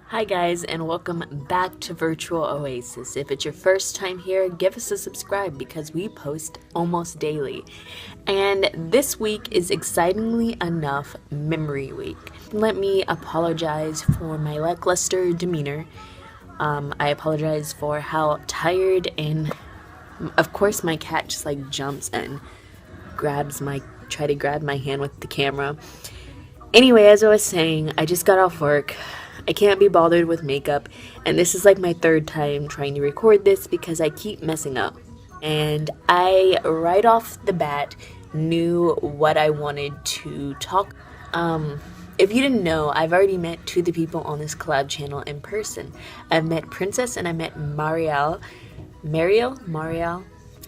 Hi guys, and welcome back to Virtual Oasis. If it's your first time here, give us a subscribe because we post almost daily. And this week is excitingly enough Memory Week. Let me apologize for my lackluster demeanor. I apologize for how tired, and of course my cat just like jumps and try to grab my hand with the camera. Anyway, as I was saying, I just got off work. I can't be bothered with makeup, and this is like my third time trying to record this because I keep messing up. And I, right off the bat, knew what I wanted to talk. If you didn't know, I've already met two of the people on this collab channel in person. I've met Princess and I met Marielle.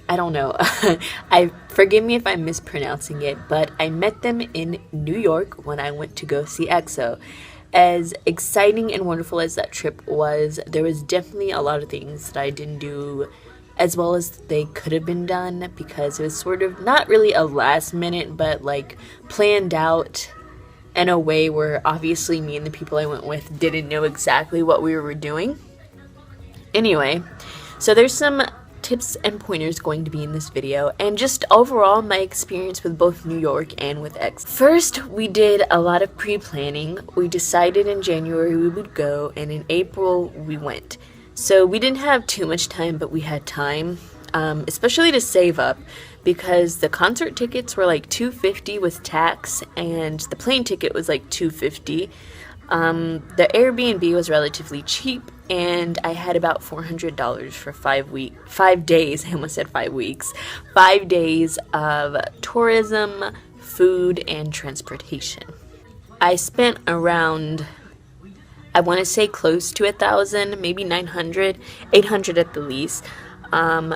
I don't know. Forgive me if I'm mispronouncing it, but I met them in New York when I went to go see EXO. As exciting and wonderful as that trip was, there was definitely a lot of things that I didn't do as well as they could have been done because it was sort of not really a last minute, but like planned out in a way where obviously me and the people I went with didn't know exactly what we were doing. Anyway, so there's some tips and pointers going to be in this video, and just overall my experience with both New York and with X. First, we did a lot of pre-planning. We decided in January we would go, and in April we went. So we didn't have too much time, but we had time, especially to save up, because the concert tickets were like $250 with tax, and the plane ticket was like $250. The Airbnb was relatively cheap, and I had about $400 for 5 days. I almost said 5 weeks. 5 days of tourism, food, and transportation. I spent around, I want to say close to 1,000, maybe 900, 800 at the least,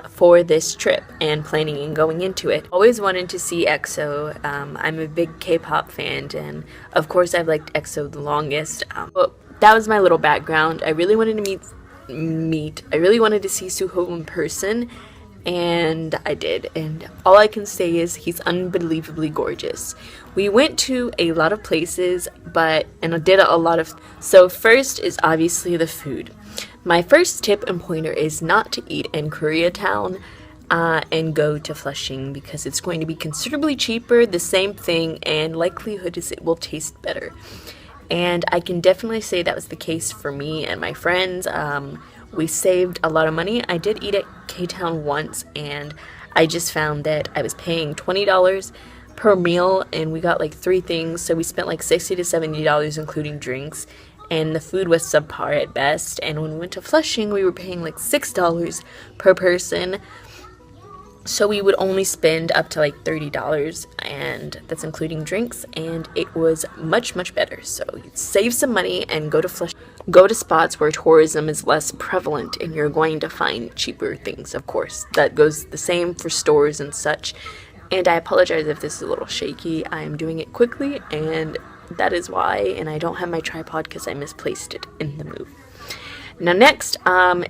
for this trip and planning and going into it. Always wanted to see EXO. I'm a big K-pop fan, and of course I've liked EXO the longest. But that was my little background. I really wanted to I really wanted to see Suho in person, and I did. And all I can say is he's unbelievably gorgeous. We went to a lot of places, and did a lot of. So first is obviously the food. My first tip and pointer is not to eat in Koreatown and go to Flushing because it's going to be considerably cheaper, the same thing, and likelihood is it will taste better. And I can definitely say that was the case for me and my friends. We saved a lot of money. I did eat at K-Town once, and I just found that I was paying $20 per meal, and we got like 3 things, so we spent like $60 to $70 including drinks. And the food was subpar at best. And when we went to Flushing, we were paying like $6 per person. So we would only spend up to like $30, and that's including drinks, and it was much, much better. So you'd save some money and go to Flushing. Go to spots where tourism is less prevalent, and you're going to find cheaper things, of course. That goes the same for stores and such. And I apologize if this is a little shaky. I am doing it quickly, and that is why, and I don't have my tripod because I misplaced it in the move. Now next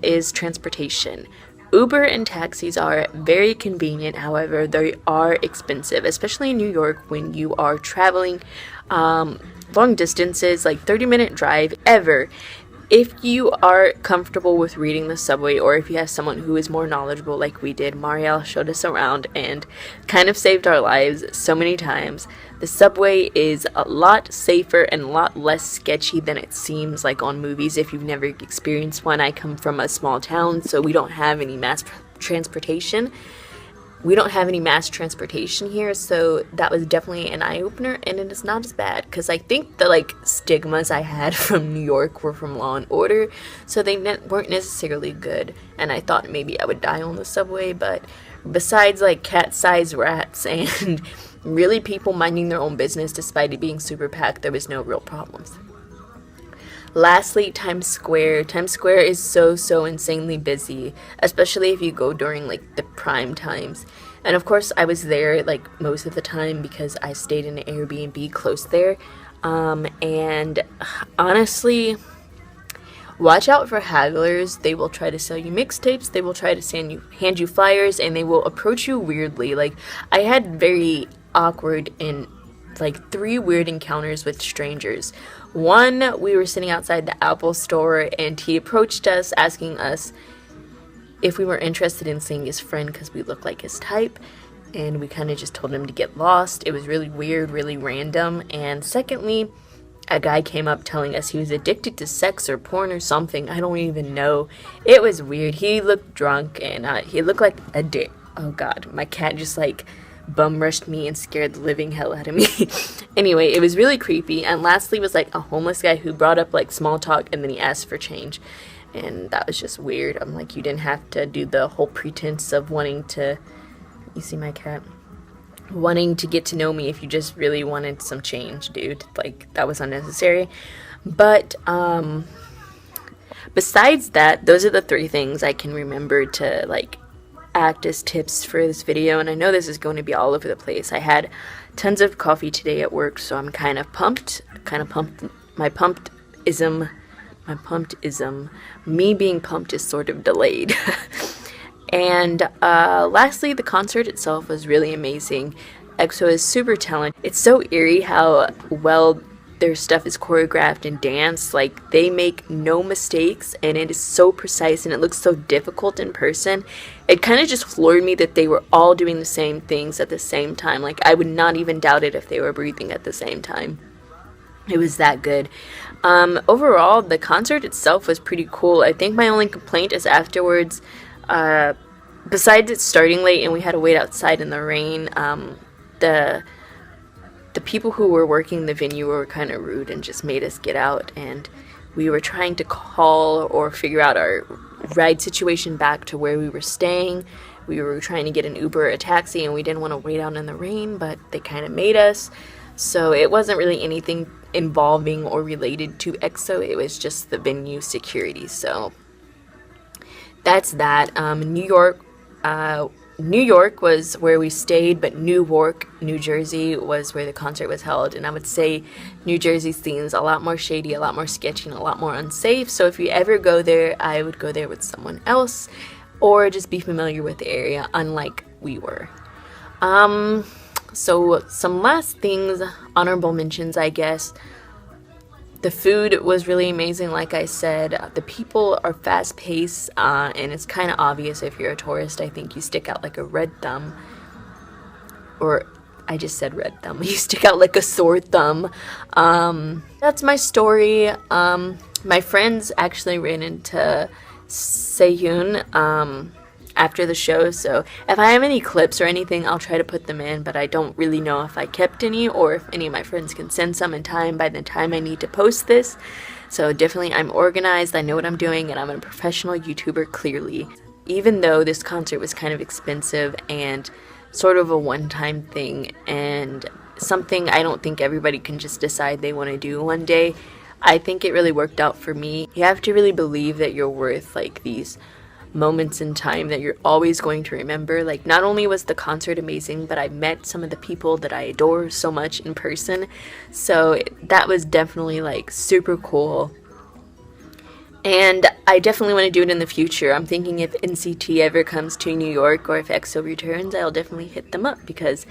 is transportation. Uber and taxis are very convenient, however, they are expensive, especially in New York when you are traveling long distances, like 30-minute drive, If you are comfortable with reading the subway, or if you have someone who is more knowledgeable like we did, Marielle showed us around and kind of saved our lives so many times. The subway is a lot safer and a lot less sketchy than it seems like on movies if you've never experienced one. I come from a small town, so we don't have any mass transportation. Here, so that was definitely an eye-opener, and it is not as bad, because I think the like stigmas I had from New York were from Law and Order, so they weren't necessarily good, and I thought maybe I would die on the subway. But besides like cat-sized rats and really people minding their own business despite it being super packed, there was no real problems. Lastly, Times Square. Times Square is so insanely busy, especially if you go during like the prime times. And of course, I was there like most of the time because I stayed in an Airbnb close there. And honestly, watch out for hagglers. They will try to sell you mixtapes. They will try to hand you flyers, and they will approach you weirdly. Like, I had very awkward and like 3 weird encounters with strangers. One, we were sitting outside the Apple store and he approached us asking us if we were interested in seeing his friend because we looked like his type, and we kind of just told him to get lost. It was really weird, really random. And secondly, a guy came up telling us he was addicted to sex or porn or something. I don't even know. It was weird. He looked drunk and he looked like a dick. Oh god, my cat just like bum rushed me and scared the living hell out of me. Anyway, it was really creepy. And lastly was like a homeless guy who brought up like small talk and then he asked for change. And that was just weird. I'm like, you didn't have to do the whole pretense of wanting to, you see my cat? Wanting to get to know me if you just really wanted some change, dude. Like, that was unnecessary. But, besides that, those are the 3 things I can remember to, like, act as tips for this video. And I know this is going to be all over the place. I had tons of coffee today at work, so I'm kind of pumped. Me being pumped is sort of delayed. And lastly, the concert itself was really amazing. EXO is super talented. It's so eerie how well their stuff is choreographed and danced. Like, they make no mistakes and it is so precise and it looks so difficult in person. It kind of just floored me that they were all doing the same things at the same time. Like, I would not even doubt it if they were breathing at the same time. It was that good. Overall, the concert itself was pretty cool. I think my only complaint is afterwards, besides it starting late and we had to wait outside in the rain, the people who were working the venue were kind of rude and just made us get out, and we were trying to call or figure out our ride situation back to where we were staying. We were trying to get an Uber or a taxi and we didn't want to wait out in the rain, but they kind of made us. So it wasn't really anything involving or related to EXO. It was just the venue security. So that's that. New York was where we stayed, but Newark, New Jersey was where the concert was held. And I would say New Jersey seems a lot more shady, a lot more sketchy, and a lot more unsafe. So if you ever go there, I would go there with someone else or just be familiar with the area, unlike we were. So some last things, honorable mentions, I guess. The food was really amazing, like I said. The people are fast-paced, and it's kind of obvious if you're a tourist. I think you stick out like a red thumb. Or, I just said red thumb. You stick out like a sore thumb. That's my story. My friends actually ran into Sehun, after the show, so if I have any clips or anything, I'll try to put them in, but I don't really know if I kept any or if any of my friends can send some in time by the time I need to post this. So definitely I'm organized, I know what I'm doing, and I'm a professional YouTuber, clearly. Even though this concert was kind of expensive and sort of a one-time thing and something I don't think everybody can just decide they want to do one day, I think it really worked out for me. You have to really believe that you're worth like these moments in time that you're always going to remember. Like, not only was the concert amazing, but I met some of the people that I adore so much in person, so that was definitely like super cool. And I definitely want to do it in the future. I'm thinking if NCT ever comes to New York or if EXO returns, I'll definitely hit them up because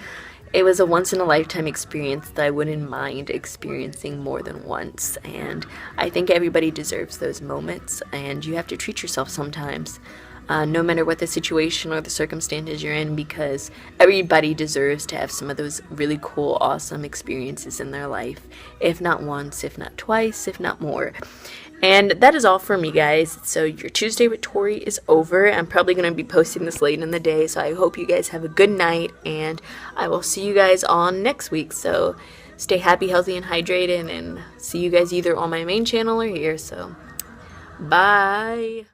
it was a once-in-a-lifetime experience that I wouldn't mind experiencing more than once. And I think everybody deserves those moments, and you have to treat yourself sometimes, no matter what the situation or the circumstances you're in, because everybody deserves to have some of those really cool, awesome experiences in their life. If not once, if not twice, if not more. And that is all for me, guys. So your Tuesday with Tori is over. I'm probably going to be posting this late in the day, so I hope you guys have a good night, and I will see you guys on next week. So stay happy, healthy, and hydrated, and see you guys either on my main channel or here. So bye.